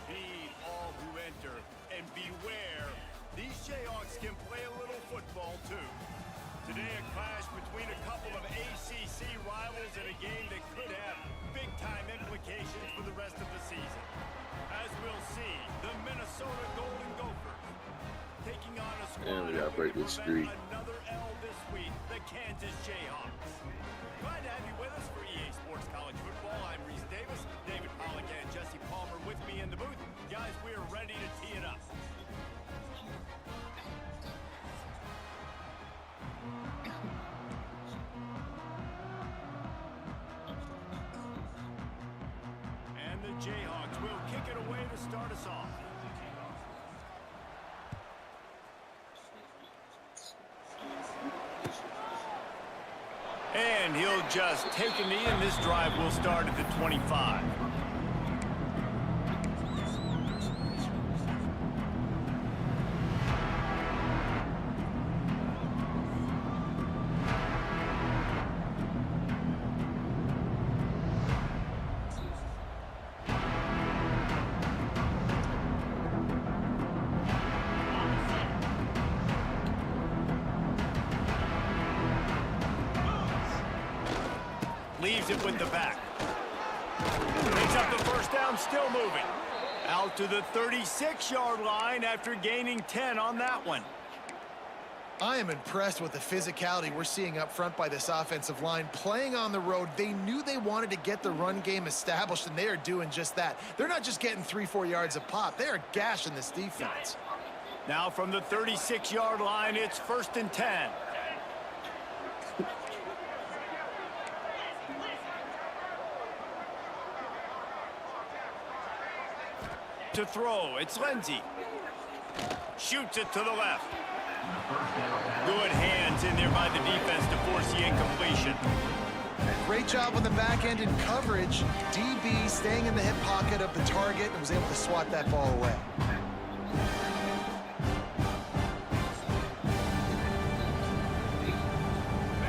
Heed all who enter, and beware, these Jayhawks can play a little football too. Today a clash between a couple of ACC rivals in a game that could have big-time implications for the rest of the season. As we'll see, the Minnesota Golden Gophers taking on a squad and we gotta break this streak. another L this week, the Kansas Jayhawks. Glad to have you with us for EA Sports College Football. I'm Reese Davis, David Pollack and Jesse Palmer with me in the booth. Guys, we are ready to tee it up. And the Jayhawks will kick it away to start us off. And he'll just take a knee, and this drive will start at the 25. Leaves it with the back. Picks up the first down, still moving. Out to the 36-yard line after gaining 10 on that one. I am impressed with the physicality we're seeing up front by this offensive line. Playing on the road, they knew they wanted to get the run game established, and they are doing just that. They're not just getting 3-4 yards a pop. They are gashing this defense. Now from the 36-yard line, it's 1st and 10. To throw, it's Lindsey. Shoots it to the left. Good hands in there by the defense to force the incompletion. Great job on the back end in coverage. DB staying in the hip pocket of the target and was able to swat that ball away.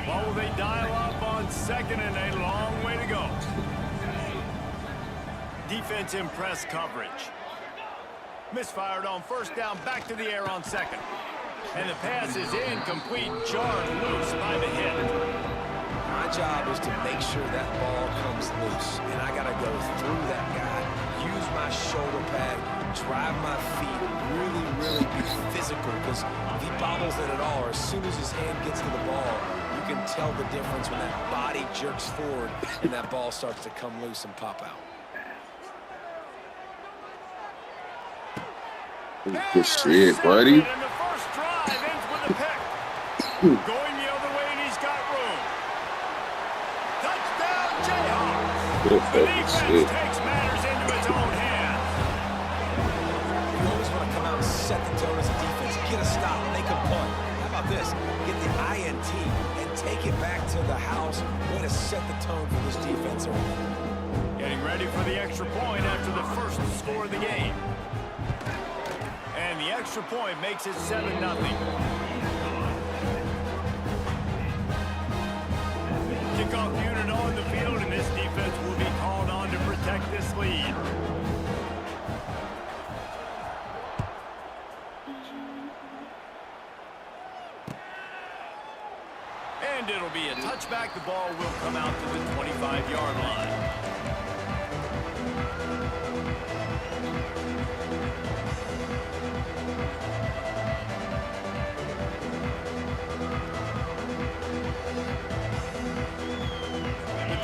What will they dial up on 2nd and a long way to go? Defense in press coverage. Misfired on 1st down, back to the air on 2nd. And the pass is incomplete, jarred loose by the hit. My job is to make sure that ball comes loose. And I got to go through that guy, use my shoulder pad, drive my feet, really be physical. Because if he bobbles it at all, or as soon as his hand gets to the ball, you can tell the difference when that body jerks forward and that ball starts to come loose and pop out. Good shit, buddy. And the first drive ends with a pick. Going the other way, and he's got room. Touchdown, Jayhawks. The defense takes matters into its own hands. You always want to come out and set the tone as a defense. Get a stop, make a punt. How about this? Get the INT and take it back to the house. Way to set the tone for this defense. Getting ready for the extra point after the first score of the game. And the extra point makes it 7-0. Kickoff unit on the field, and this defense will be called on to protect this lead. And it'll be a touchback. The ball will come out to the 25-yard line.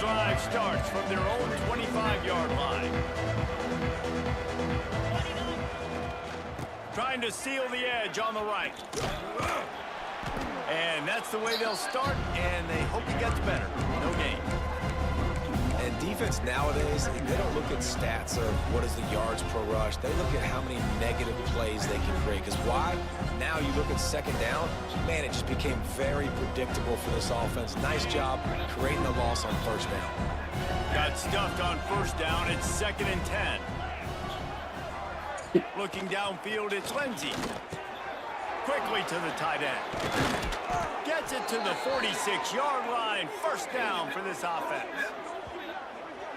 Drive starts from their own 25-yard line. Trying to seal the edge on the right. And that's the way they'll start, and they hope he gets better. No gain. And defense nowadays, they don't look at stats of what is the yards per rush. They look at how many negative plays they can create. Because why? Now you look at 2nd down, man, it just became very predictable for this offense. Nice job creating the loss on 1st down. Got stuffed on 1st down. It's 2nd and 10. Looking downfield, it's Lindsey. Quickly to the tight end. Gets it to the 46-yard line. 1st down for this offense.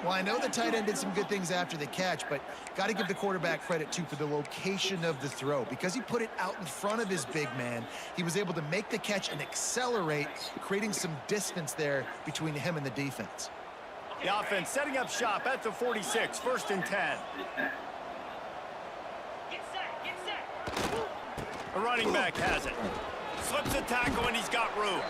Well, I know the tight end did some good things after the catch, but got to give the quarterback credit, too, for the location of the throw. Because he put it out in front of his big man, he was able to make the catch and accelerate, creating some distance there between him and the defense. The offense setting up shop at the 46, 1st and 10. A running back has it. Slips a tackle, and he's got room.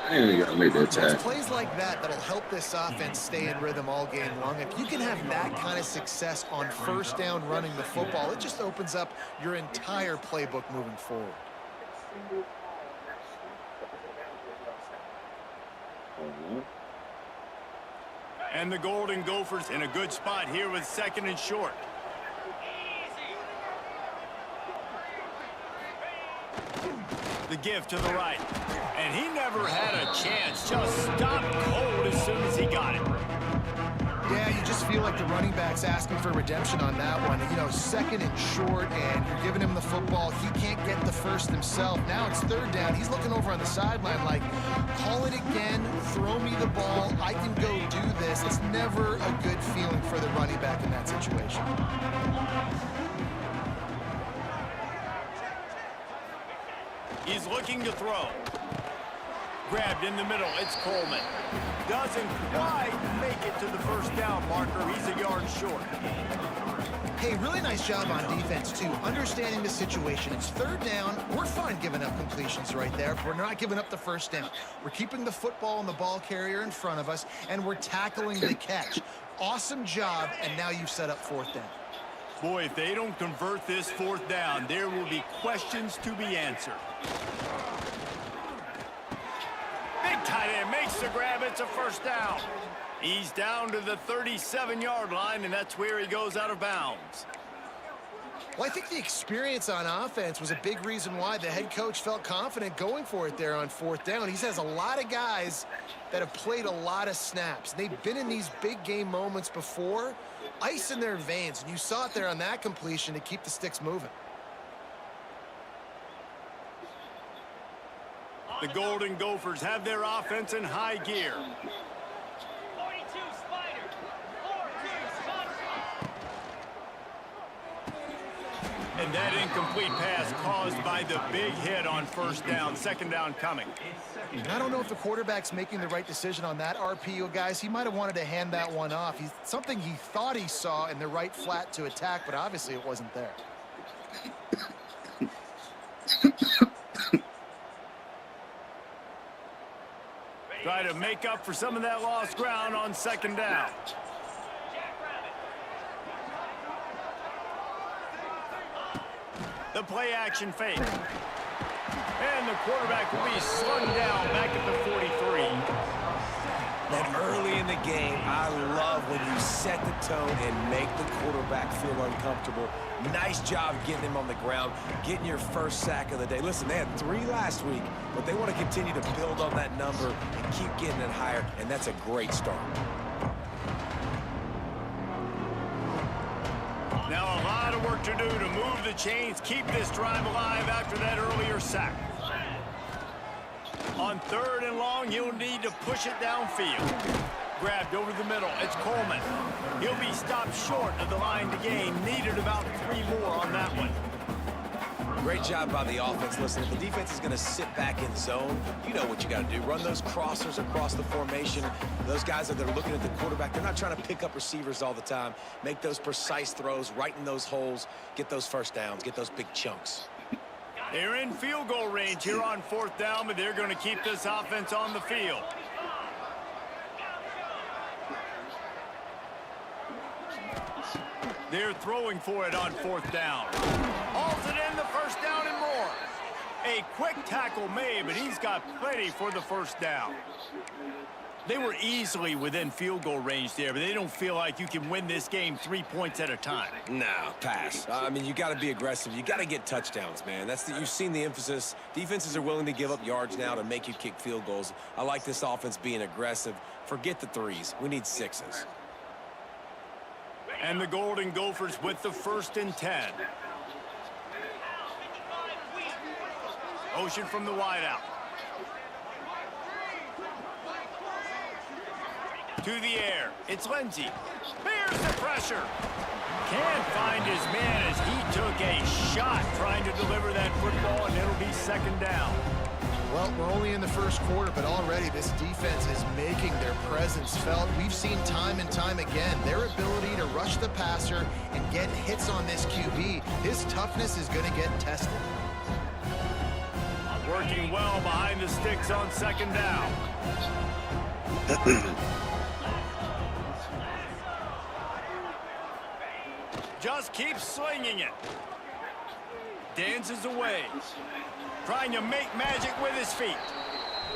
And you gotta make that It's tackle. plays like that that'll help this offense stay in rhythm all game long. If you can have that kind of success on 1st down running the football, it just opens up your entire playbook moving forward. And the Golden Gophers in a good spot here with 2nd and short. The give to the right. And he never had a chance. Just stopped cold as soon as he got it. Yeah, you just feel like the running back's asking for redemption on that one. You know, 2nd and short, and you're giving him the football. He can't get the first himself. Now it's 3rd down. He's looking over on the sideline like, call it again, throw me the ball, I can go do this. It's never a good feeling for the running back in that situation. He's looking to throw. Grabbed in the middle. It's Coleman. Doesn't quite make it to the 1st down marker. He's a yard short. Hey, really nice job on defense, too. Understanding the situation. It's 3rd down. We're fine giving up completions right there. We're not giving up the 1st down. We're keeping the football and the ball carrier in front of us, and we're tackling the catch. Awesome job, and now you've set up 4th down. Boy, if they don't convert this 4th down, there will be questions to be answered. Big tight end makes the grab. It's a 1st down. He's down to the 37-yard line, and that's where he goes out of bounds. Well, I think the experience on offense was a big reason why the head coach felt confident going for it there on 4th down. He has a lot of guys that have played a lot of snaps. They've been in these big game moments before. Ice in their veins, and you saw it there on that completion to keep the sticks moving. The Golden Gophers have their offense in high gear. 42 Spider. 4-2 Spider. And that incomplete pass caused by the big hit on 1st down. 2nd down coming. I don't know if the quarterback's making the right decision on that RPO, guys. He might have wanted to hand that one off. Something he thought he saw in the right flat to attack, but obviously it wasn't there. Try to make up for some of that lost ground on 2nd down. The play action fake. And the quarterback will be slung down back at the 43. And early in the game, I love when you set the tone and make the quarterback feel uncomfortable. Nice job getting him on the ground, getting your 1st sack of the day. Listen, they had 3 last week, but they want to continue to build on that number and keep getting it higher, and that's a great start. Now a lot of work to do to move the chains, keep this drive alive after that earlier sack. On 3rd and long, he'll need to push it downfield. Grabbed over the middle. It's Coleman. He'll be stopped short of the line to gain. Needed about 3 more on that one. Great job by the offense. Listen, if the defense is going to sit back in zone, you know what you got to do. Run those crossers across the formation. Those guys that are looking at the quarterback, they're not trying to pick up receivers all the time. Make those precise throws, right in those holes, get those 1st downs, get those big chunks. They're in field goal range here on 4th down, but they're going to keep this offense on the field. They're throwing for it on 4th down. Hauls it in the 1st down and more. A quick tackle made, but he's got plenty for the 1st down. They were easily within field goal range there, but they don't feel like you can win this game 3 points at a time. No, pass. I mean, you got to be aggressive. You got to get touchdowns, man. You've seen the emphasis. Defenses are willing to give up yards now to make you kick field goals. I like this offense being aggressive. Forget the 3s. We need 6s. And the Golden Gophers with the 1st and 10. Motion from the wideout. To the air. It's Lindsey. Bears the pressure. Can't find his man as he took a shot trying to deliver that football, and it'll be second down. Well, we're only in the first quarter, but already this defense is making their presence felt. We've seen time and time again their ability to rush the passer and get hits on this QB. His toughness is going to get tested. Working well behind the sticks on second down. Just keeps slinging it. Dances away. Trying to make magic with his feet.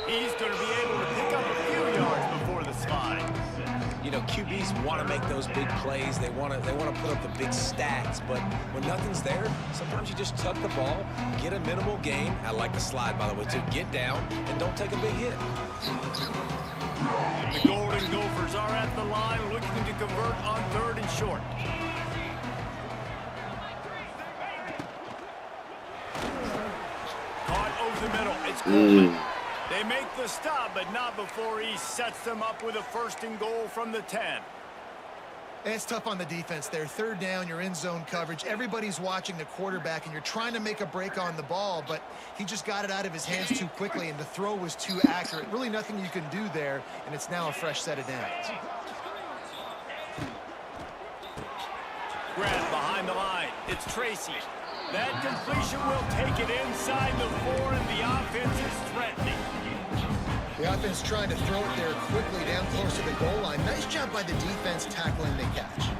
He's going to be able to pick up a few yards before the slide. You know, QBs want to make those big plays. They want to put up the big stats. But when nothing's there, sometimes you just tuck the ball, get a minimal gain. I like the slide, by the way, too. Get down and don't take a big hit. The Golden Gophers are at the line looking to convert on 3rd and short. The middle. It's Coleman. They make the stop, but not before he sets them up with a 1st and goal from the 10. It's tough on the defense there. 3rd down, you're in zone coverage. Everybody's watching the quarterback, and you're trying to make a break on the ball, but he just got it out of his hands too quickly, and the throw was too accurate. Really nothing you can do there, and it's now a fresh set of downs. Grab behind the line. It's Tracy. That completion will take it inside the 4, and the offense is threatening. The offense trying to throw it there quickly down close to the goal line. Nice job by the defense tackling the catch.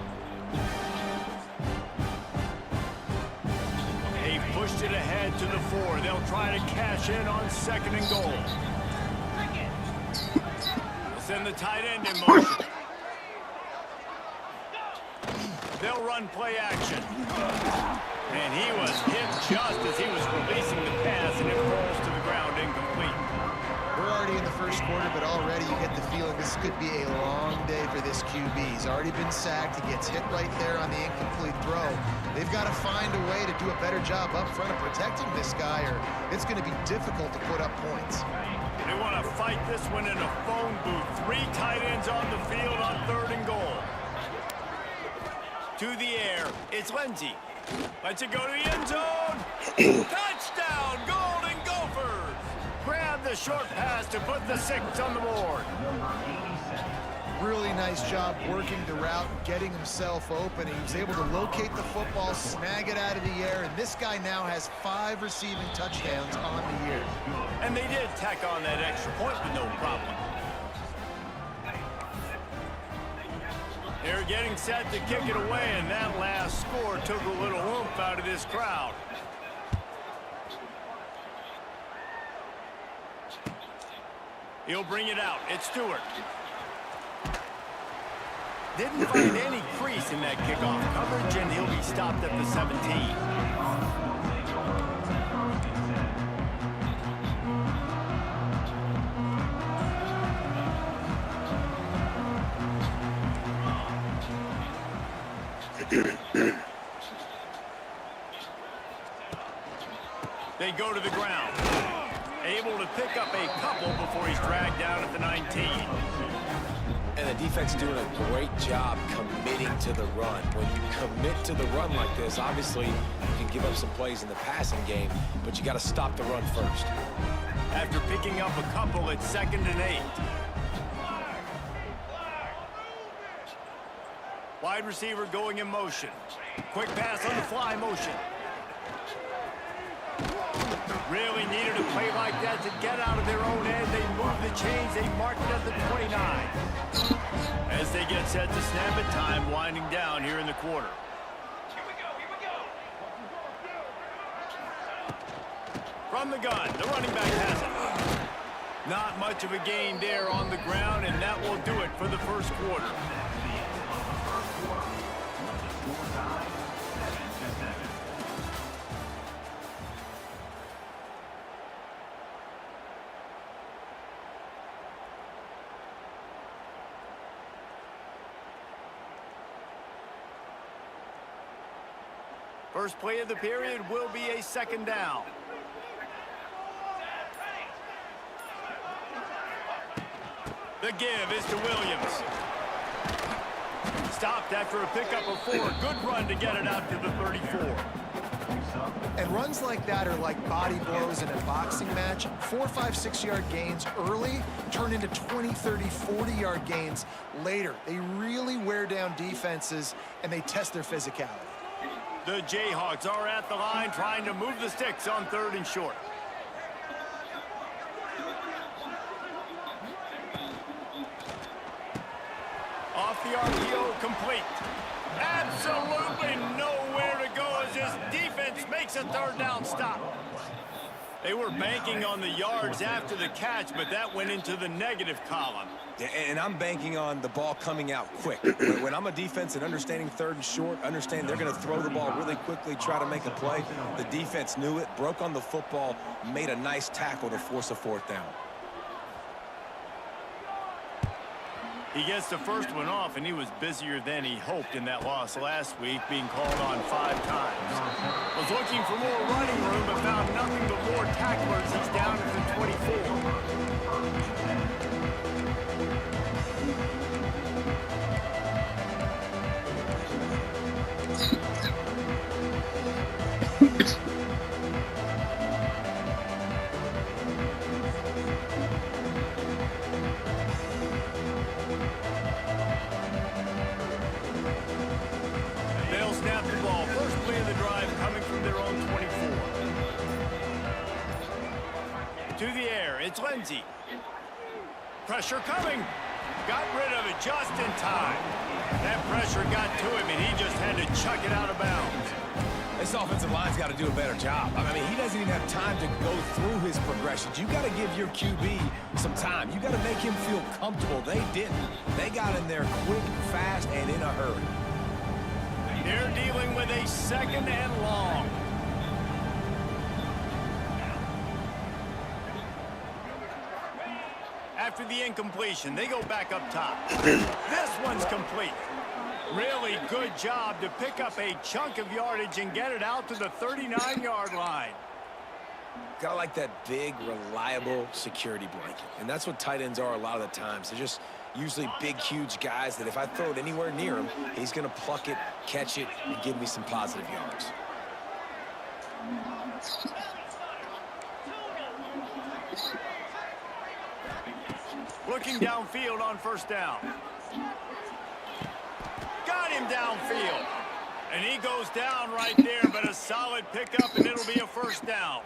They pushed it ahead to the 4. They'll try to cash in on 2nd and goal. They'll send the tight end in motion. They'll run play action. And he was hit just as he was releasing the pass, and it falls to the ground incomplete. We're already in the first quarter, but already you get the feeling this could be a long day for this QB. He's already been sacked. He gets hit right there on the incomplete throw. They've got to find a way to do a better job up front of protecting this guy, or it's going to be difficult to put up points. They want to fight this one in a phone booth. 3 tight ends on the field on 3rd and goal. To the air, it's Lindsey. Lets it go to the end zone. Touchdown, Golden Gophers! Grab the short pass to put the 6 on the board. Really nice job working the route, getting himself open. He was able to locate the football, snag it out of the air, and this guy now has 5 receiving touchdowns on the year. And they did tack on that extra point with no problem. They're getting set to kick it away, and that last score took a little oomph out of this crowd. He'll bring it out. It's Stewart. Didn't find any crease in that kickoff coverage, and he'll be stopped at the 17. They go to the ground. Able to pick up a couple before he's dragged down at the 19. And the defense doing a great job committing to the run. When you commit to the run like this, obviously you can give up some plays in the passing game, but you got to stop the run first. After picking up a couple, it's 2nd and 8. Wide receiver going in motion. Quick pass on the fly motion. Really needed a play like that to get out of their own end. They move the chains. They mark it at the 29. As they get set to snap it, time winding down here in the quarter. Here we go. From the gun, the running back has it. Not much of a gain there on the ground, and that will do it for the first quarter. First play of the period will be a 2nd down. The give is to Williams. Stopped after a pickup of 4. Good run to get it out to the 34. And runs like that are like body blows in a boxing match. 4, 5, 6-yard gains early turn into 20, 30, 40-yard gains later. They really wear down defenses, and they test their physicality. The Jayhawks are at the line trying to move the sticks on 3rd and short. Off the RPO, complete. Absolutely nowhere to go as this defense makes a 3rd down stop. They were banking on the yards after the catch, but that went into the negative column. Yeah, and I'm banking on the ball coming out quick. When I'm a defense and understanding 3rd and short, understand they're going to throw the ball really quickly, try to make a play. The defense knew it, broke on the football, made a nice tackle to force a 4th down. He gets the first one off, and he was busier than he hoped in that loss last week, being called on 5 times. Was looking for more running room, but found nothing but more tacklers. He's down at the 24. They'll snap the ball. First play of the drive coming from their own 24. To the air, it's Lindsey. Pressure coming. Got rid of it just in time. That pressure got to him, and he just had to chuck it out of bounds. This offensive line's got to do a better job. I mean, he doesn't even have time to go through his progressions. You got to give your QB some time. You got to make him feel comfortable. They didn't. They got in there quick, fast, and in a hurry. They're dealing with a 2nd and long. After the incompletion, they go back up top. This one's complete. Really good job to pick up a chunk of yardage and get it out to the 39-yard line. Got like that big, reliable security blanket. And that's what tight ends are a lot of the times. They're just usually big, huge guys that if I throw it anywhere near him, he's going to pluck it, catch it, and give me some positive yards. Looking downfield on 1st down. Got him downfield. And he goes down right there, but a solid pickup, and it'll be a 1st down.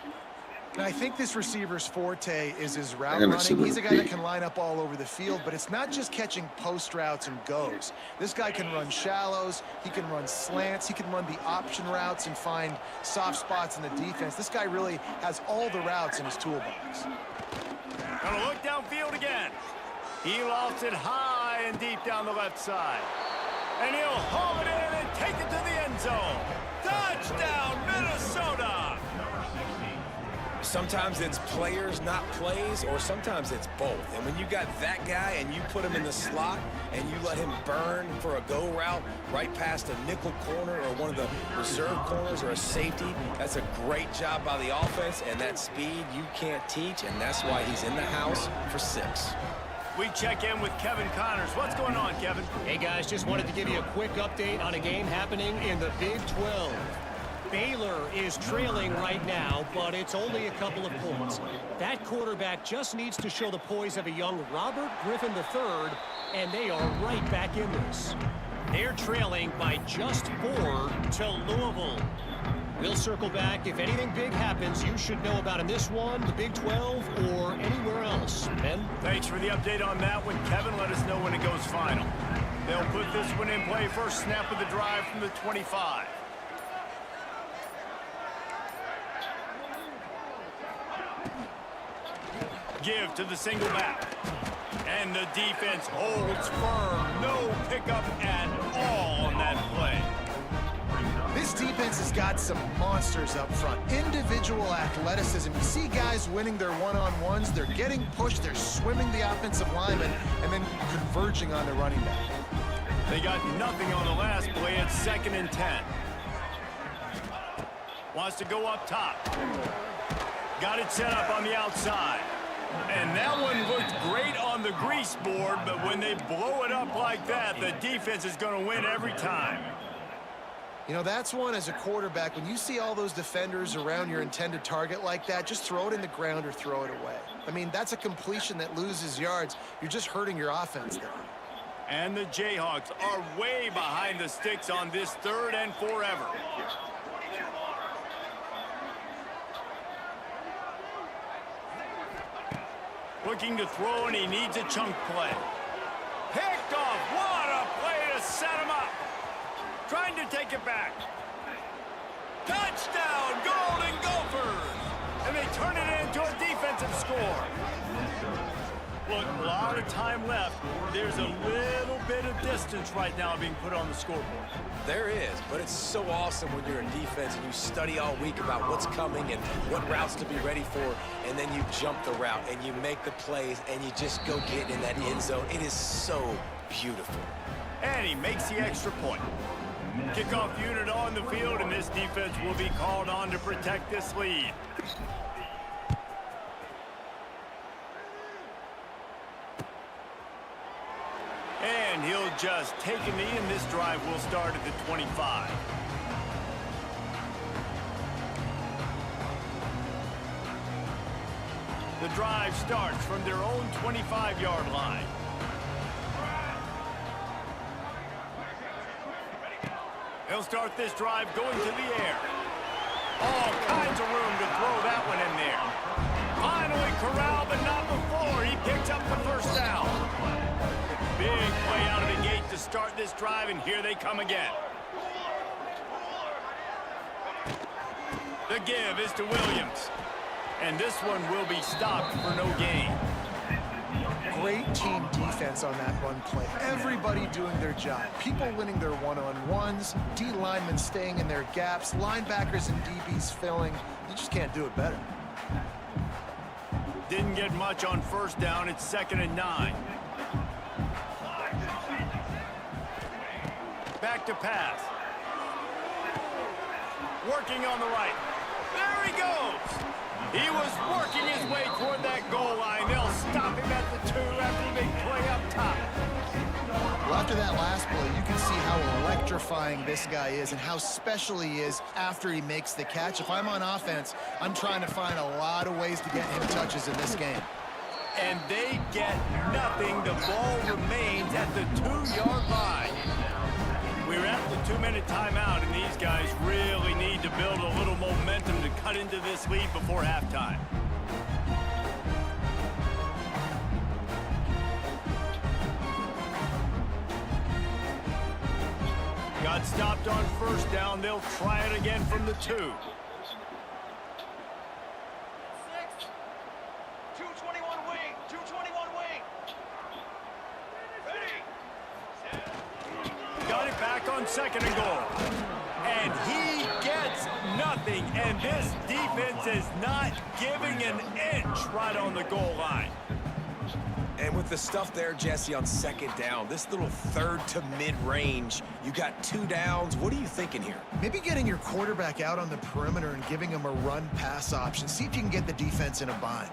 And I think this receiver's forte is his route And running. He's a guy that absolutely. can line up all over the field, but it's not just catching post routes and goes. This guy can run shallows, he can run slants, he can run the option routes and find soft spots in the defense. This guy really has all the routes in his toolbox. Gonna look downfield again. He lofts it high and deep down the left side. And he'll haul it in and take it to the end zone. Touchdown, Minnesota! Sometimes it's players, not plays, or sometimes it's both. And when you got that guy and you put him in the slot and you let him burn for a go route right past a nickel corner or one of the reserve corners or a safety, that's a great job by the offense, and that speed you can't teach, and that's why he's in the house for 6. We check in with Kevin Connors. What's going on, Kevin? Hey guys, just wanted to give you a quick update on a game happening in the Big 12. Baylor is trailing right now, but it's only a couple of points. That quarterback just needs to show the poise of a young Robert Griffin III, and they are right back in this. They're trailing by just 4 to Louisville. We'll circle back. If anything big happens, you should know about in this one, the Big 12, or anywhere else. Ben? Thanks for the update on that one, Kevin. Let us know when it goes final. They'll put this one in play. First snap of the drive from the 25. Give to the single back. And the defense holds firm. No pickup at all on that play. This defense has got some monsters up front. Individual athleticism. You see guys winning their one-on-ones. They're getting pushed. They're swimming the offensive lineman and then converging on the running back. They got nothing on the last play. It's 2nd and 10. Wants to go up top. Got it set up on the outside. And that one looked great on the grease board, but when they blow it up like that, the defense is going to win every time. You know, that's one as a quarterback. When you see all those defenders around your intended target like that, just throw it in the ground or throw it away. I mean, that's a completion that loses yards. You're just hurting your offense there. And the Jayhawks are way behind the sticks on this 3rd and forever. Looking to throw, and he needs a chunk play. Picked off. What a play to set him up. Trying to take it back. Touchdown, Golden Gophers! And they turn it into a defensive score. Look, a lot of time left. There's a little bit of distance right now being put on the scoreboard. There is, but it's so awesome when you're in defense and you study all week about what's coming and what routes to be ready for, and then you jump the route and you make the plays and you just go get in that end zone. It is so beautiful. And he makes the extra point. Kickoff unit on the field, and this defense will be called on to protect this lead. And he'll just take a knee, and this drive will start at the 25. The drive starts from their own 25-yard line. He'll start this drive going to the air. All kinds of room to throw that one in there. Finally corralled, but not before. He picks up the first down. Big play out of the gate to start this drive, and here they come again. The give is to Williams. And this one will be stopped for no gain. Great team defense on that run play. Everybody doing their job. People winning their one-on-ones, D linemen staying in their gaps, linebackers and DBs filling. You just can't do it better. Didn't get much on first down. It's 2nd and 9. Back to pass. Working on the right. There he goes. He was working his way toward that goal line. They'll stop him at the 2 after the big play up top. Well, after that last play, you can see how electrifying this guy is and how special he is after he makes the catch. If I'm on offense, I'm trying to find a lot of ways to get him touches in this game. And they get nothing. The ball remains at the 2-yard line. We're at the 2-minute timeout, and these guys really need to build a little momentum to cut into this lead before halftime. Got stopped on first down. They'll try it again from the 2. 221 wing, 221 wing. Ready. Got it back on 2nd and goal. And he gets nothing. And this defense is not giving an inch right on the goal line. And with the stuff there, Jesse, on 2nd down, this little 3rd to mid-range, you got 2 downs. What are you thinking here? Maybe getting your quarterback out on the perimeter and giving him a run-pass option. See if you can get the defense in a bind.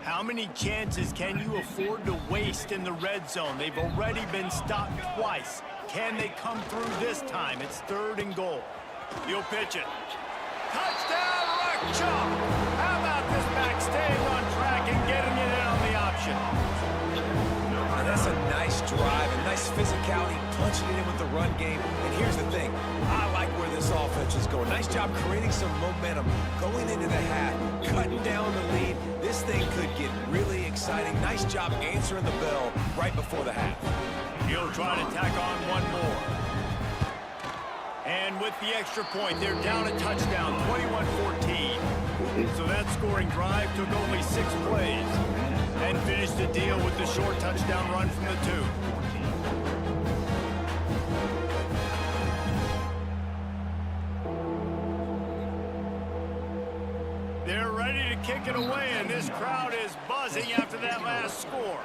How many chances can you afford to waste in the red zone? They've already been stopped twice. Can they come through this time? It's 3rd and goal. He'll pitch it. Touchdown, Ruckchuck! How about this back staying on track and getting it in on the option? And that's a nice drive, a nice physicality, punching it in with the run game. And here's the thing, I like where this offense is going. Nice job creating some momentum, going into the half, cutting down the lead. This thing could get really exciting. Nice job answering the bell right before the half. He'll try to tack on one more. And with the extra point, they're down a touchdown, 21-14. So that scoring drive took only 6 plays and finished the deal with the short touchdown run from the 2. They're ready to kick it away, and this crowd is buzzing after that last score.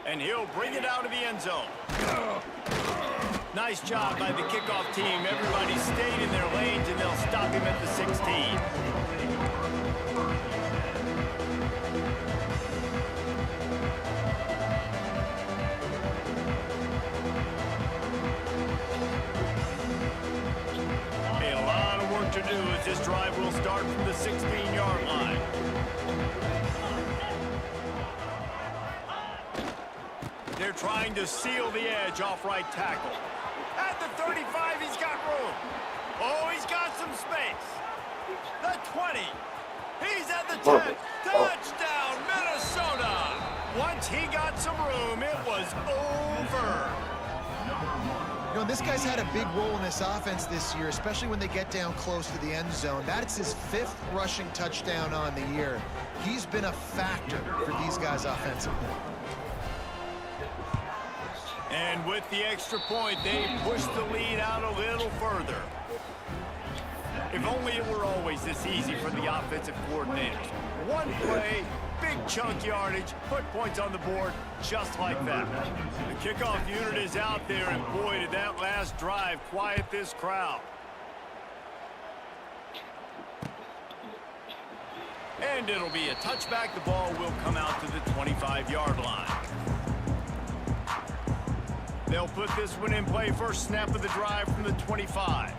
And he'll bring it out of the end zone. Nice job by the kickoff team. Everybody stayed in their lanes, and they'll stop him at the 16. A lot of work to do as this drive will start from the 16-yard line. They're trying to seal the edge off right tackle. At the 35, he's got room. Oh, he's got some space. The 20. He's at the 10. Touchdown, Minnesota. Once he got some room, it was over. You know, this guy's had a big role in this offense this year, especially when they get down close to the end zone. That's his 5th rushing touchdown on the year. He's been a factor for these guys offensively. And with the extra point, they push the lead out a little further. If only it were always this easy for the offensive coordinators. One play, big chunk yardage, put points on the board just like that. The kickoff unit is out there, and boy, did that last drive quiet this crowd. And it'll be a touchback. The ball will come out to the 25-yard line. They'll put this one in play. First snap of the drive from the 25.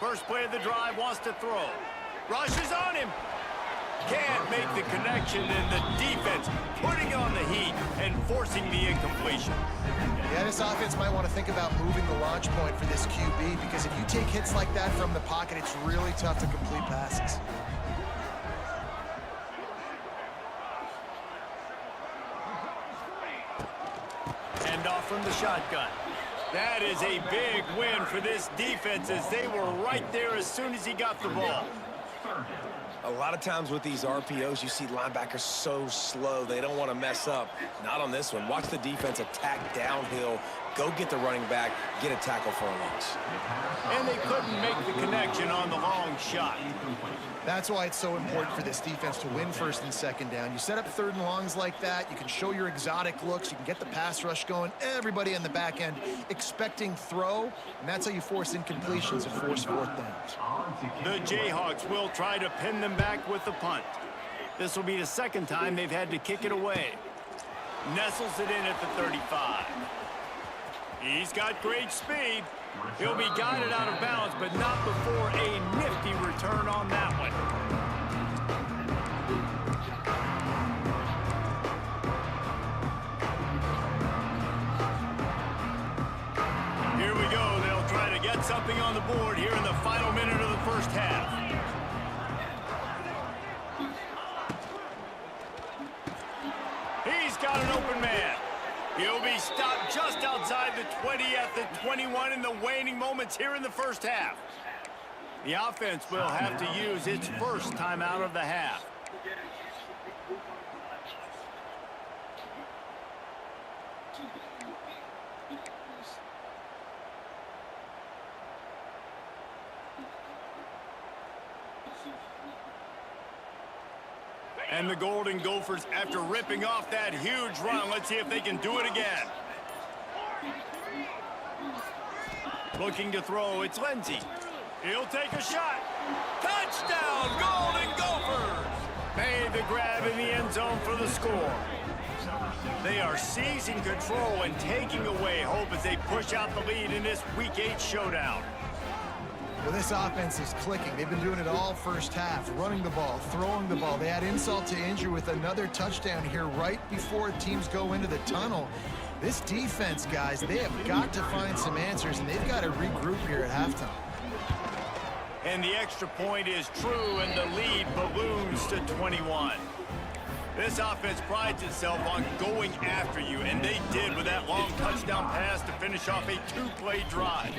First play of the drive, wants to throw. Rushes on him. Can't make the connection, and the defense putting on the heat and forcing the incompletion. Yeah, this offense might want to think about moving the launch point for this QB, because if you take hits like that from the pocket, it's really tough to complete passes. Off from the shotgun. That is a big win for this defense, as they were right there as soon as he got the ball. A lot of times with these RPOs, you see linebackers so slow, they don't want to mess up. Not on this one. Watch the defense attack downhill, go get the running back, get a tackle for a loss. And they couldn't make the connection on the long shot. That's why it's so important for this defense to win first and second down. You set up third and longs like that, you can show your exotic looks, you can get the pass rush going, everybody in the back end expecting throw, and that's how you force incompletions and force fourth downs. The Jayhawks will try to pin them back with the punt. This will be the second time they've had to kick it away. Nestles it in at the 35. He's got great speed. He'll be guided out of bounds, but not before a nifty return on that one. Here we go. They'll try to get something on the board here in the final minute of the first half. He's got an open man. He'll be stopped just outside the 20 at the 21 in the waning moments here in the first half. The offense will have to use its first timeout of the half. And the Golden Gophers, after ripping off that huge run, let's see if they can do it again. Looking to throw, it's Lindsey. He'll take a shot. Touchdown, Golden Gophers! Made the grab in the end zone for the score. They are seizing control and taking away hope as they push out the lead in this Week 8 showdown. Well, this offense is clicking. They've been doing it all first half, running the ball, throwing the ball. They had insult to injury with another touchdown here right before teams go into the tunnel. This defense, guys, they have got to find some answers, and they've got to regroup here at halftime. And the extra point is true, and the lead balloons to 21. This offense prides itself on going after you, and they did with that long touchdown pass to finish off a two-play drive.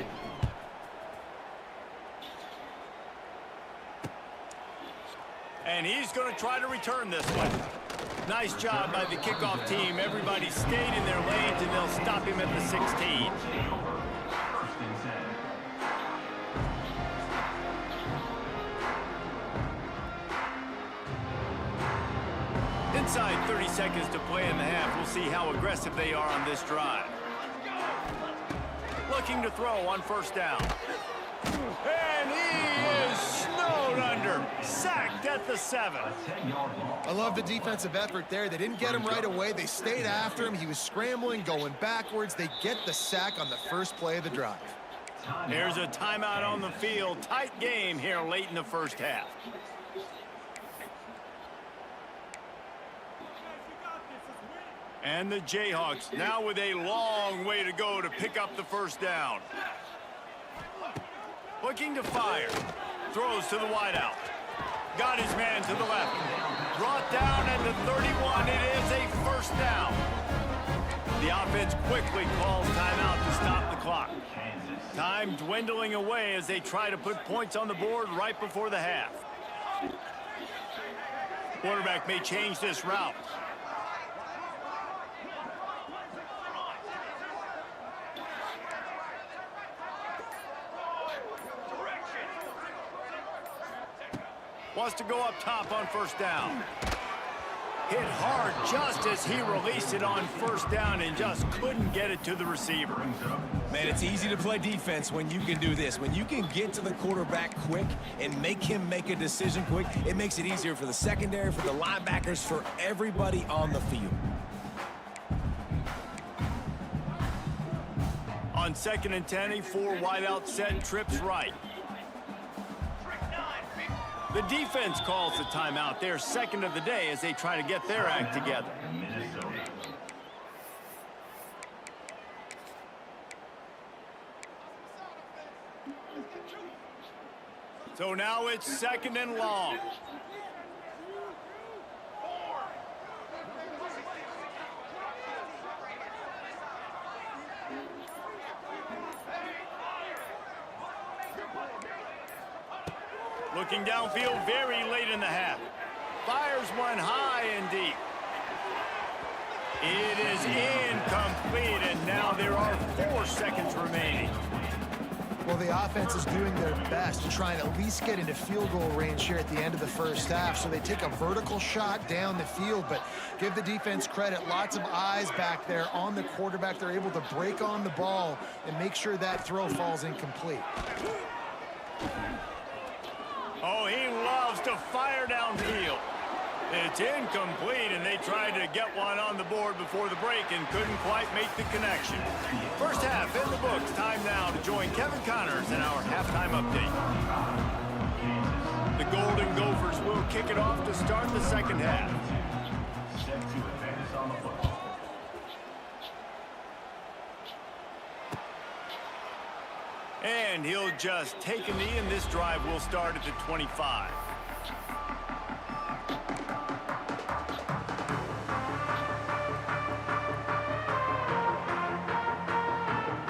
And he's going to try to return this one. Nice job by the kickoff team. Everybody stayed in their lanes, and they'll stop him at the 16. Inside 30 seconds to play in the half. We'll see how aggressive they are on this drive. Looking to throw on first down. And he is snowed under. Sacked at the 7. I love the defensive effort there. They didn't get him right away. They stayed after him. He was scrambling, going backwards. They get the sack on the first play of the drive. There's a timeout on the field. Tight game here late in the first half. And the Jayhawks now with a long way to go to pick up the first down. Looking to fire. Throws to the wideout. Got his man to the left. Brought down at the 31. It is a first down. The offense quickly calls timeout to stop the clock. Time dwindling away as they try to put points on the board right before the half. Quarterback may change this route. Wants to go up top on first down. Hit hard just as he released it on first down and just couldn't get it to the receiver. Man, it's easy to play defense when you can do this. When you can get to the quarterback quick and make him make a decision quick, it makes it easier for the secondary, for the linebackers, for everybody on the field. On 2nd and 10, a 4 wideout set, trips right. The defense calls the timeout, their second of the day, as they try to get their act together. So now it's 2nd and long. Looking downfield very late in the half. Fires one high and deep. It is incomplete, and now there are 4 seconds remaining. Well, the offense is doing their best to try and at least get into field goal range here at the end of the first half. So they take a vertical shot down the field, but give the defense credit. Lots of eyes back there on the quarterback. They're able to break on the ball and make sure that throw falls incomplete. Oh, he loves to fire downfield. It's incomplete, and they tried to get one on the board before the break and couldn't quite make the connection. First half in the books. Time now to join Kevin Connors in our halftime update. The Golden Gophers will kick it off to start the second half. And he'll just take a knee, and this drive will start at the 25.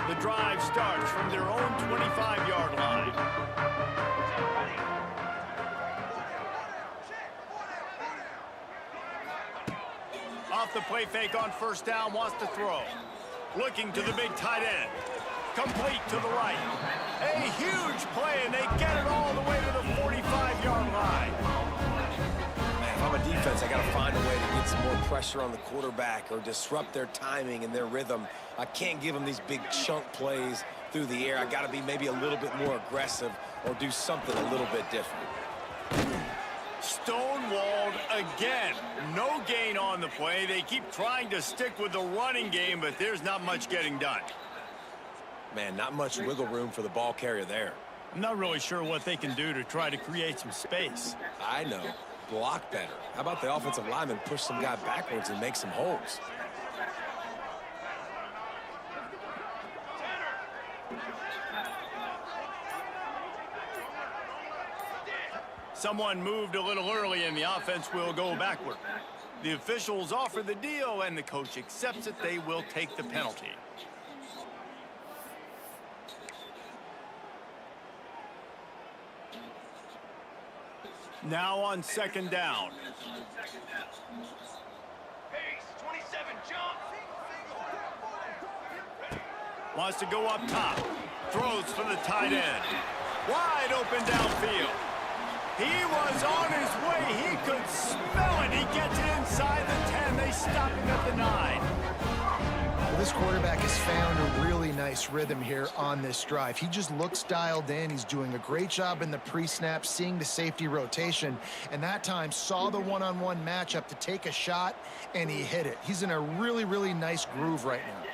The drive starts from their own 25-yard line. Off the play fake on first down, wants to throw. Looking to the big tight end. Complete to the right. A huge play, and they get it all the way to the 45-yard line. Man, if I'm a defense, I got to find a way to get some more pressure on the quarterback or disrupt their timing and their rhythm. I can't give them these big chunk plays through the air. I got to be maybe a little bit more aggressive or do something a little bit different. Stonewalled again. No gain on the play. They keep trying to stick with the running game, but there's not much getting done. Man, not much wiggle room for the ball carrier there. I'm not really sure what they can do to try to create some space. I know. Block better. How about the offensive lineman push some guy backwards and make some holes? Someone moved a little early, and the offense will go backward. The officials offer the deal, and the coach accepts it. They will take the penalty. Now on second down. Pace, 27, jump. Wants to go up top. Throws for the tight end. Wide open downfield. He was on his way. He could smell it. He gets it inside the 10. They stop him at the 9. Well, this quarterback has found a really nice rhythm here on this drive. He just looks dialed in. He's doing a great job in the pre-snap, seeing the safety rotation, and that time saw the one-on-one matchup to take a shot, and he hit it. He's in a really, really nice groove right now.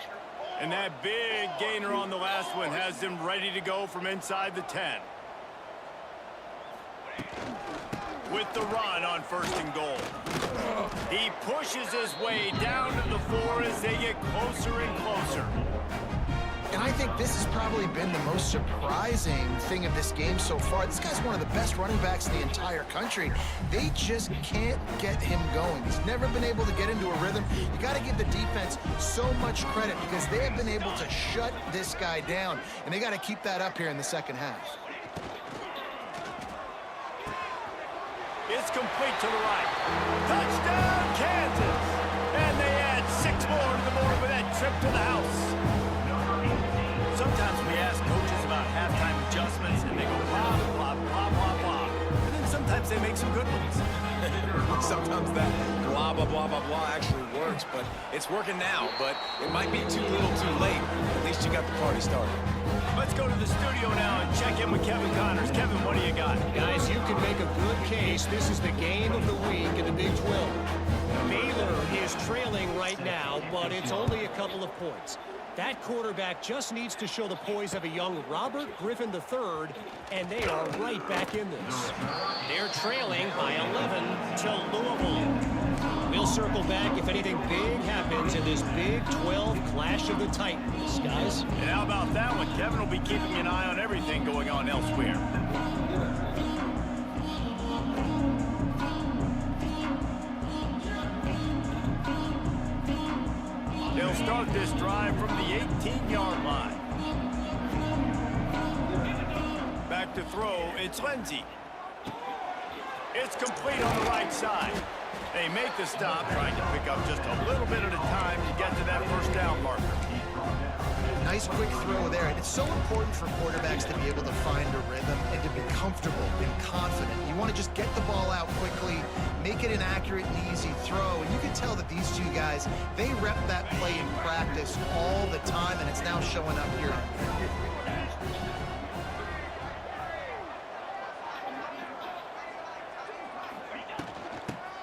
And that big gainer on the last one has him ready to go from inside the 10. With the run on 1st and goal. He pushes his way down to the 4 as they get closer and closer. And I think this has probably been the most surprising thing of this game so far. This guy's one of the best running backs in the entire country. They just can't get him going. He's never been able to get into a rhythm. You got to give the defense so much credit because they have been able to shut this guy down, and they got to keep that up here in the second half. It's complete to the right. Touchdown, Kansas! And they add 6 more to the board with that trip to the house. Sometimes we ask coaches about halftime adjustments, and they go blah, blah, blah, blah, blah. And then sometimes they make some good ones. Sometimes that blah, blah, blah, blah, blah actually works, but it's working now. But it might be too little too late. At least you got the party started. Let's go to the studio now and check in with Kevin Connors. Kevin, what do you got? Guys, you can make a good case. This is the game of the week in the Big 12. Baylor is trailing right now, but it's only a couple of points. That quarterback just needs to show the poise of a young Robert Griffin III, and they are right back in this. They're trailing by 11 to Louisville. We'll circle back if anything big happens in this Big 12 clash of the Titans, guys. And how about that one? Kevin will be keeping an eye on everything going on elsewhere. They'll start this drive from the 18-yard line. Back to throw, it's Lindsey. It's complete on the right side. They make the stop, trying to pick up just a little bit at a time to get to that 1st down marker. Nice quick throw there. And it's so important for quarterbacks to be able to find a rhythm and to be comfortable and confident. You want to just get the ball out quickly, make it an accurate and easy throw. And you can tell that these two guys, they rep that play in practice all the time, and it's now showing up here.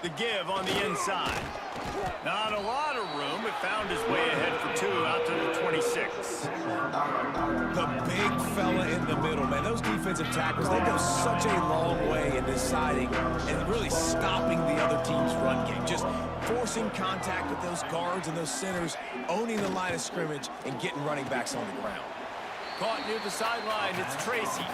The give on the inside. Not a lot of room, but found his way ahead for 2 out to the 26. The big fella in the middle, man. Those defensive tackles, they go such a long way in deciding and really stopping the other team's run game. Just forcing contact with those guards and those centers, owning the line of scrimmage, and getting running backs on the ground. Caught near the sideline, it's Tracy.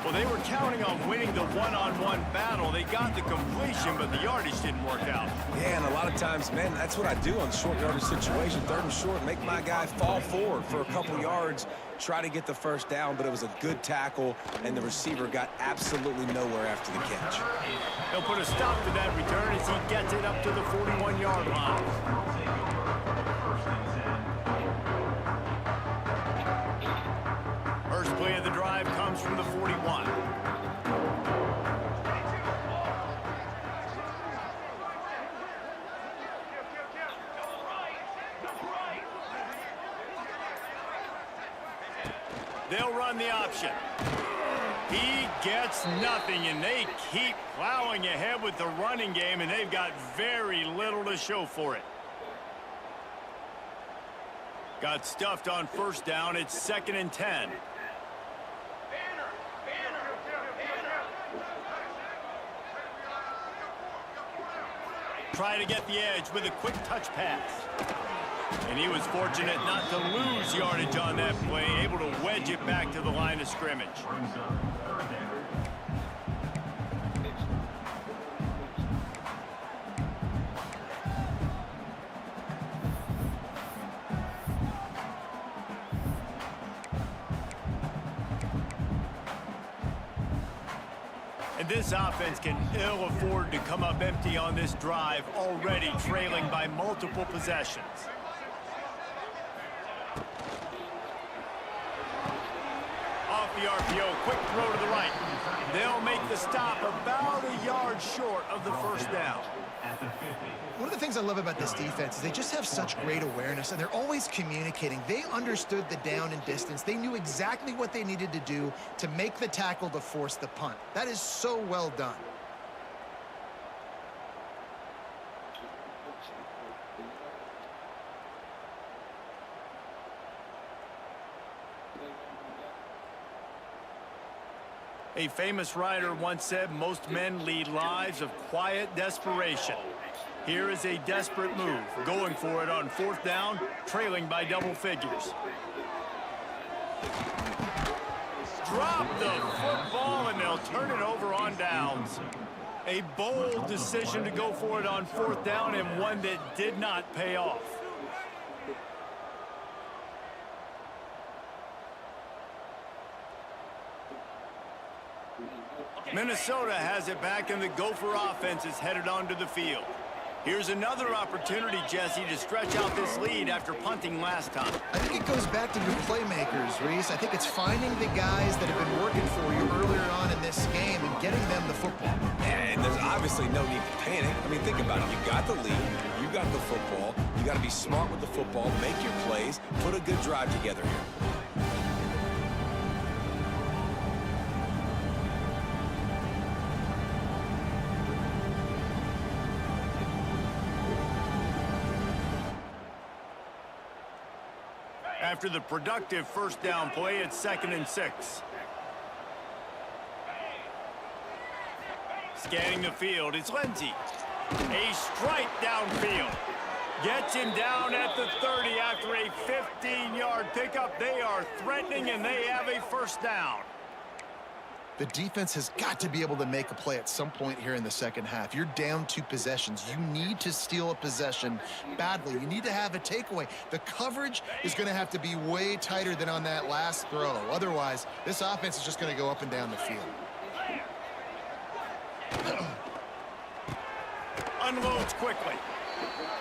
Well, they were counting on winning the one-on-one battle. They got the completion, but the yardage didn't work out. Yeah, and a lot of times, man, that's what I do on the short yardage situation. 3rd and short, make my guy fall forward for a couple yards, try to get the 1st down, but it was a good tackle, and the receiver got absolutely nowhere after the catch. They'll put a stop to that return as he gets it up to the 41-yard line. First play of the drive comes from the 41. They'll run the option. He gets nothing, and they keep plowing ahead with the running game, and they've got very little to show for it. Got stuffed on 1st down. It's 2nd and 10. Try to get the edge with a quick touch pass. And he was fortunate not to lose yardage on that play, able to wedge it back to the line of scrimmage. And this offense can ill afford to come up empty on this drive, already trailing by multiple possessions. Off the RPO. Quick throw to the right. They'll make the stop about a yard short of the first down. One of the things I love about this defense is they just have such great awareness, and they're always communicating. They understood the down and distance. They knew exactly what they needed to do to make the tackle to force the punt. That is so well done. A famous writer once said, most men lead lives of quiet desperation. Here is a desperate move, going for it on fourth down, trailing by double figures. Drop the football, and they'll turn it over on downs. A bold decision to go for it on fourth down, and one that did not pay off. Minnesota has it back, and the Gopher offense is headed onto the field. Here's another opportunity, Jesse, to stretch out this lead after punting last time. I think it goes back to new playmakers, Reese. I think it's finding the guys that have been working for you earlier on in this game and getting them the football. And there's obviously no need to panic. I mean, think about it. You got the lead. You got the football. You got to be smart with the football, make your plays, put a good drive together here. After the productive first down play, it's 2nd and 6. Scanning the field, it's Lindsey. A strike downfield. Gets him down at the 30 after a 15-yard pickup. They are threatening, and they have a first down. The defense has got to be able to make a play at some point here in the second half. You're down 2 possessions. You need to steal a possession badly. You need to have a takeaway. The coverage is going to have to be way tighter than on that last throw. Otherwise, this offense is just going to go up and down the field. Unloads quickly.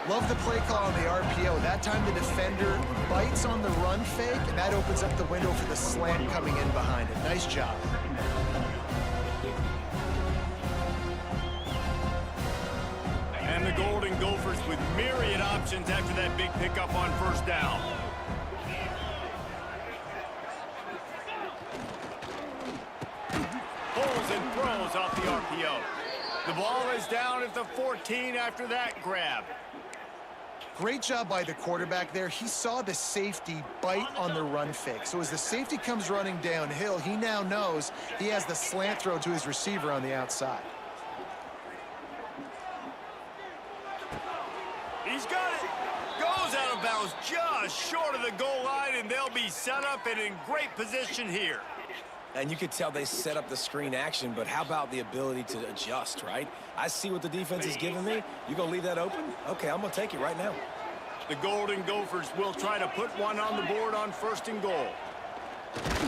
Love the play call on the RPO. That time the defender bites on the run fake, and that opens up the window for the slant coming in behind it. Nice job. And the Golden Gophers with myriad options after that big pickup on first down. Pulls and throws off the RPO. The ball is down at the 14 after that grab. Great job by the quarterback there. He saw the safety bite on the run fake. So as the safety comes running downhill, he now knows he has the slant throw to his receiver on the outside. He's got it. Goes out of bounds just short of the goal line, and they'll be set up and in great position here. And you could tell they set up the screen action, but how about the ability to adjust, right? I see what the defense is giving me. You gonna leave that open? Okay, I'm gonna take it right now. The Golden Gophers will try to put one on the board on 1st and goal.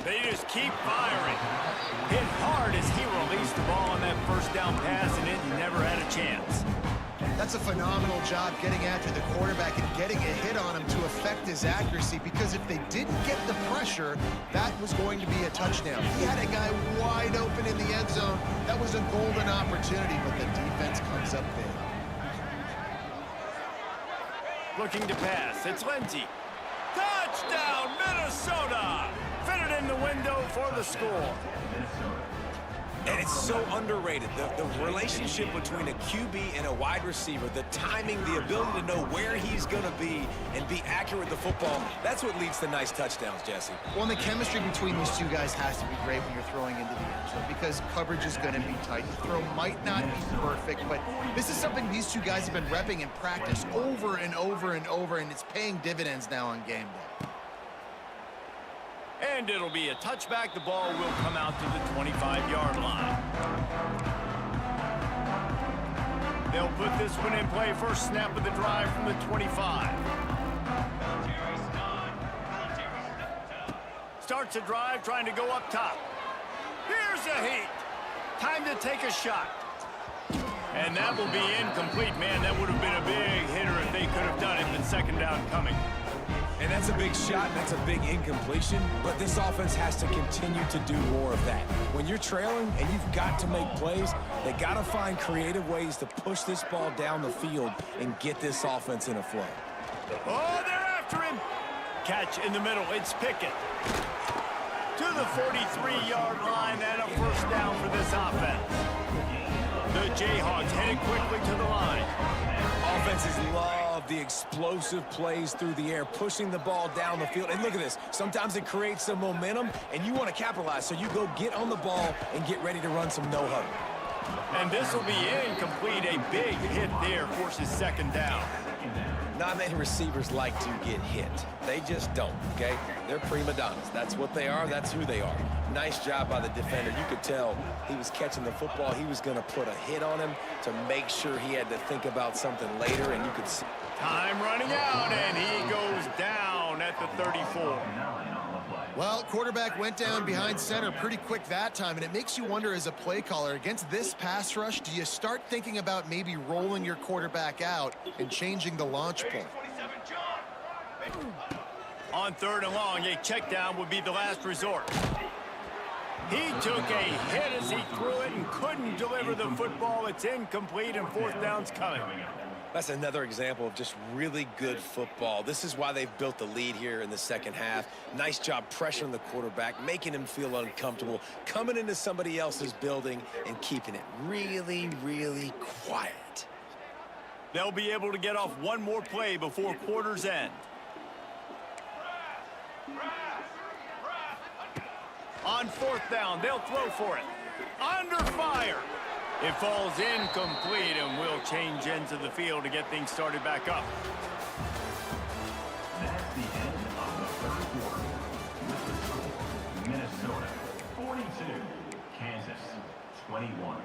They just keep firing. Hit hard as he released the ball on that first down pass, and it never had a chance. That's a phenomenal job getting after the quarterback and getting a hit on him to affect his accuracy, because if they didn't get the pressure, that was going to be a touchdown. He had a guy wide open in the end zone. That was a golden opportunity, but the defense comes up big. Looking to pass, it's Lindsey. Touchdown, Minnesota! Fitted in the window for the score. And it's so underrated. The relationship between a QB and a wide receiver, the timing, the ability to know where he's going to be and be accurate with the football, that's what leads to nice touchdowns, Jesse. Well, and the chemistry between these two guys has to be great when you're throwing into the end zone, because coverage is going to be tight. The throw might not be perfect, but this is something these two guys have been repping in practice over and over and over, and it's paying dividends now on game day. And it'll be a touchback. The ball will come out to the 25-yard line. They'll put this one in play. First snap of the drive from the 25. Starts a drive trying to go up top. Here's a heat. Time to take a shot. And that will be incomplete. Man, that would have been a big hitter if they could have done it, but 2nd down coming. And that's a big shot, and that's a big incompletion, but this offense has to continue to do more of that. When you're trailing and you've got to make plays, they got to find creative ways to push this ball down the field and get this offense in a flow. Oh, they're after him. Catch in the middle. It's Pickett. To the 43-yard line and a first down for this offense. The Jayhawks headed quickly to the line. Offenses love the explosive plays through the air, pushing the ball down the field. And look at this. Sometimes it creates some momentum, and you want to capitalize. So you go get on the ball and get ready to run some no-huddle. And this will be incomplete. A big hit there forces second down. Not many receivers like to get hit. They just don't, okay? They're prima donnas. That's what they are. That's who they are. Nice job by the defender. You could tell he was catching the football. He was going to put a hit on him to make sure he had to think about something later, and you could see. Time running out, and he goes down at the 34. Well, quarterback went down behind center pretty quick that time, and it makes you wonder as a play caller, against this pass rush, do you start thinking about maybe rolling your quarterback out and changing the launch point? On 3rd and long, a check down would be the last resort. He took a hit as he threw it and couldn't deliver the football. It's incomplete, and 4th down's coming. That's another example of just really good football. This is why they've built the lead here in the second half. Nice job pressuring the quarterback, making him feel uncomfortable, coming into somebody else's building and keeping it really, really quiet. They'll be able to get off one more play before quarter's end. On 4th down, they'll throw for it. Under fire. It falls incomplete, and we'll change ends of the field to get things started back up. That's the end of the 3rd quarter. With the score, Minnesota 42, Kansas 21.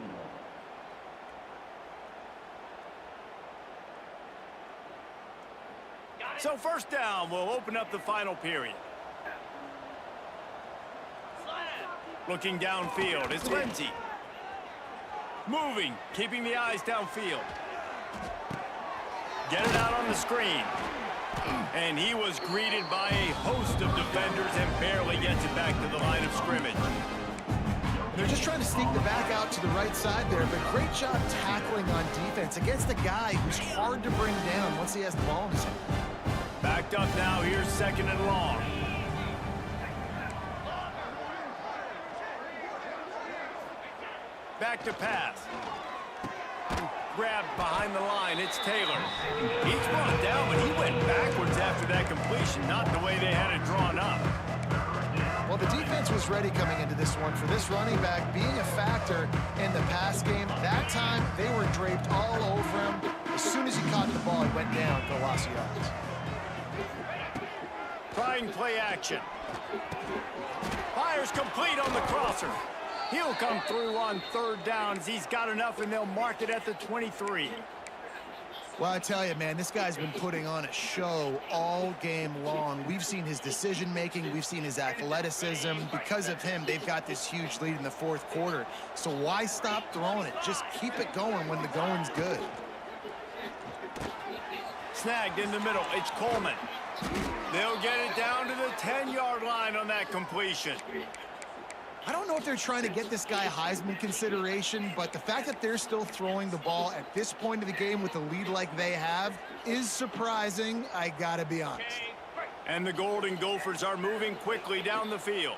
So 1st down will open up the final period. Looking downfield, it's Lindsey. Moving, keeping the eyes downfield. Get it out on the screen. And he was greeted by a host of defenders and barely gets it back to the line of scrimmage. They're just trying to sneak the back out to the right side there, but great job tackling on defense against a guy who's hard to bring down once he has the ball in his hand. Backed up now, here's 2nd and long. Back to pass. Grabbed behind the line, it's Taylor. He's brought down, but he went backwards after that completion, not the way they had it drawn up. Well, the defense was ready coming into this one for this running back being a factor in the pass game. That time, they were draped all over him. As soon as he caught the ball, he went down for a loss of yards. Trying play action. Fires complete on the crosser. He'll come through on 3rd down as he's got enough, and they'll mark it at the 23. Well, I tell you, man, this guy's been putting on a show all game long. We've seen his decision-making. We've seen his athleticism. Because of him, they've got this huge lead in the 4th quarter. So why stop throwing it? Just keep it going when the going's good. Snagged in the middle. It's Coleman. They'll get it down to the 10-yard line on that completion. I don't know if they're trying to get this guy Heisman consideration, but the fact that they're still throwing the ball at this point of the game with a lead like they have is surprising, I gotta be honest. And the Golden Gophers are moving quickly down the field.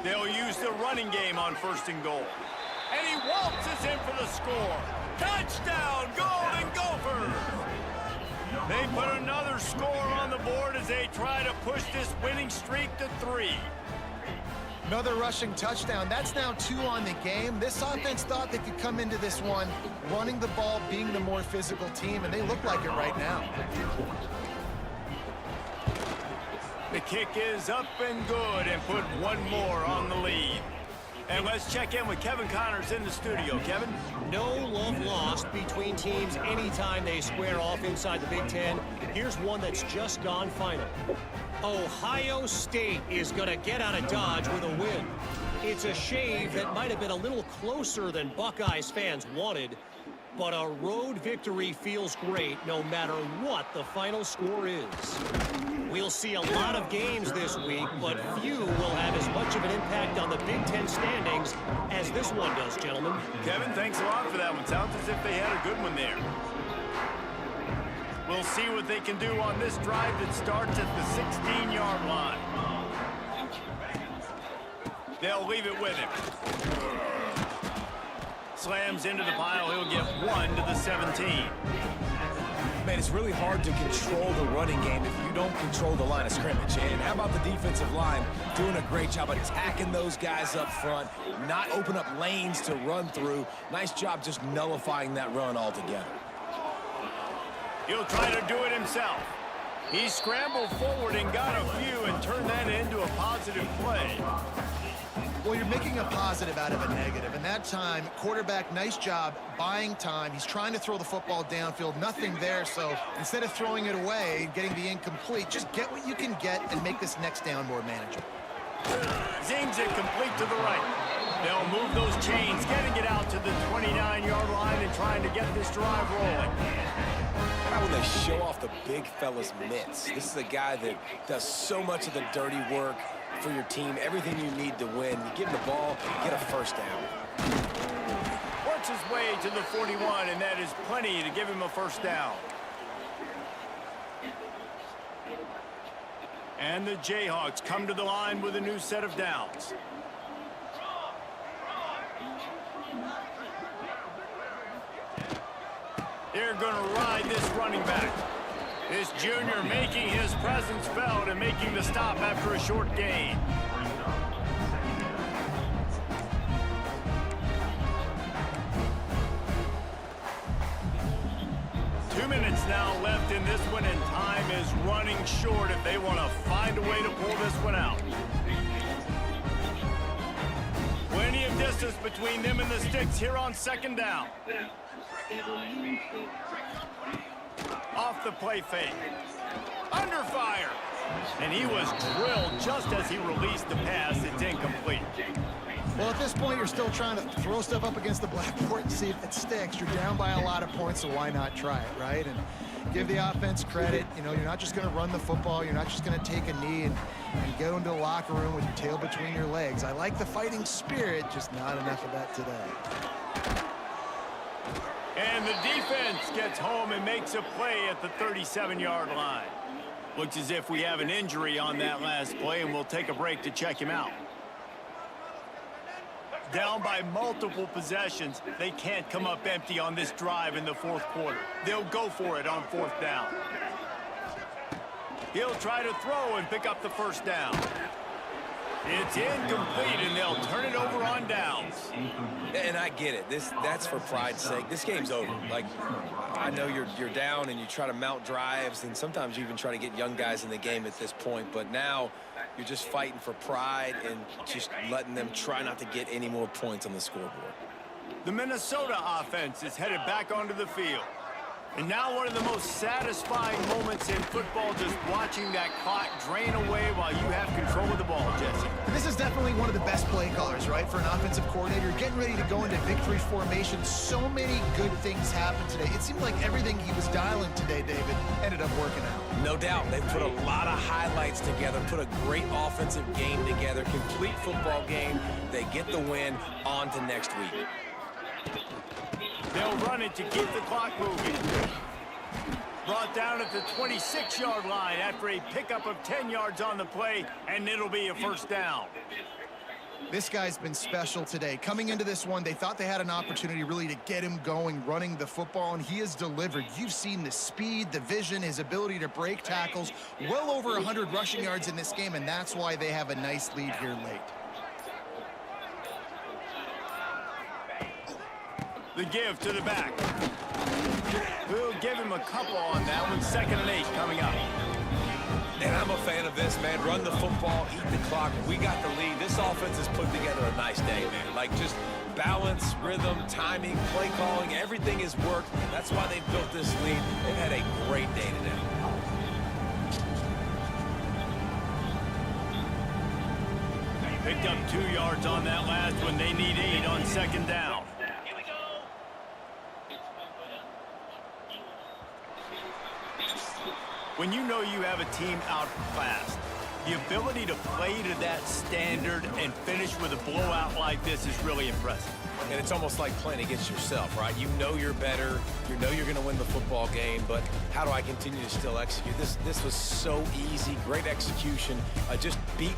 They'll use the running game on 1st and goal. And he waltzes in for the score. Touchdown, Golden Gophers! They put another score on the board as they try to push this winning streak to 3. Another rushing touchdown. That's now 2 on the game. This offense thought they could come into this one running the ball, being the more physical team, and they look like it right now. The kick is up and good, and put one more on the lead. And let's check in with Kevin Connors in the studio. Kevin? No love lost between teams anytime they square off inside the Big Ten. Here's one that's just gone final. Ohio State is going to get out of Dodge with a win. It's a shave that might have been a little closer than Buckeyes fans wanted, but a road victory feels great no matter what the final score is. We'll see a lot of games this week, but few will have as much of an impact on the Big Ten standings as this one does, gentlemen. Kevin, thanks a lot for that one. Sounds as if they had a good one there. We'll see what they can do on this drive that starts at the 16-yard line. They'll leave it with him. Slams into the pile. He'll get 1 to the 17. Man, it's really hard to control the running game if you don't control the line of scrimmage. And how about the defensive line doing a great job attacking those guys up front, not open up lanes to run through. Nice job just nullifying that run altogether. He'll try to do it himself. He scrambled forward and got a few and turned that into a positive play. Well, you're making a positive out of a negative. And that time, quarterback, nice job buying time. He's trying to throw the football downfield. Nothing there. So instead of throwing it away and getting the incomplete, just get what you can get and make this next down more manageable. Zings it complete to the right. They'll move those chains, getting it out to the 29-yard line and trying to get this drive rolling. How will they show off the big fella's mitts? This is a guy that does so much of the dirty work for your team, everything you need to win. You give him the ball, get a first down. Works his way to the 41, and that is plenty to give him a first down. And the Jayhawks come to the line with a new set of downs. They're going to ride this running back. This junior making his presence felt and making the stop after a short gain. Two minutes now left in this one, and time is running short if they want to find a way to pull this one out. Plenty of distance between them and the sticks here on second down. Off the play fake. Under fire. And he was drilled just as he released the pass. It's incomplete. Well, at this point, you're still trying to throw stuff up against the blackboard and see if it sticks. You're down by a lot of points, so why not try it, right? And give the offense credit. You know, you're not just going to run the football. You're not just going to take a knee and go into the locker room with your tail between your legs. I like the fighting spirit, just not enough of that today. And the defense gets home and makes a play at the 37-yard line. Looks as if we have an injury on that last play, and we'll take a break to check him out. Down by multiple possessions, they can't come up empty on this drive in the fourth quarter. They'll go for it on fourth down. He'll try to throw and pick up the first down. It's incomplete, and they'll turn it over on downs. And I get it. That's for pride's sake. This game's over. Like, I know you're down and you try to mount drives, and sometimes you even try to get young guys in the game at this point. But now you're just fighting for pride and just letting them try not to get any more points on the scoreboard. The Minnesota offense is headed back onto the field. And now one of the most satisfying moments in football, just watching that clock drain away while you have control of the ball, Jesse. This is definitely one of the best play callers, right, for an offensive coordinator. Getting ready to go into victory formation. So many good things happened today. It seemed like everything he was dialing today, David, ended up working out. No doubt. They put a lot of highlights together, put a great offensive game together, complete football game. They get the win. On to next week. They'll run it to keep the clock moving. Brought down at the 26-yard line after a pickup of 10 yards on the play, and it'll be a first down. This guy's been special today. Coming into this one, they thought they had an opportunity really to get him going, running the football, and he has delivered. You've seen the speed, the vision, his ability to break tackles. Well over 100 rushing yards in this game, and that's why they have a nice lead here late. The give to the back. We'll give him a couple on that one. 2nd and 8 coming up. And I'm a fan of this, man. Run the football, eat the clock. We got the lead. This offense has put together a nice day, man. Like, just balance, rhythm, timing, play calling, everything has worked. That's why they've built this lead. They've had a great day today. Picked up 2 yards on that last one. They need 8 on second down. Here we go. When you know you have a team outclassed, the ability to play to that standard and finish with a blowout like this is really impressive. And it's almost like playing against yourself, right? You know you're better. You know you're going to win the football game, but how do I continue to still execute? This was so easy. Great execution. Just beat.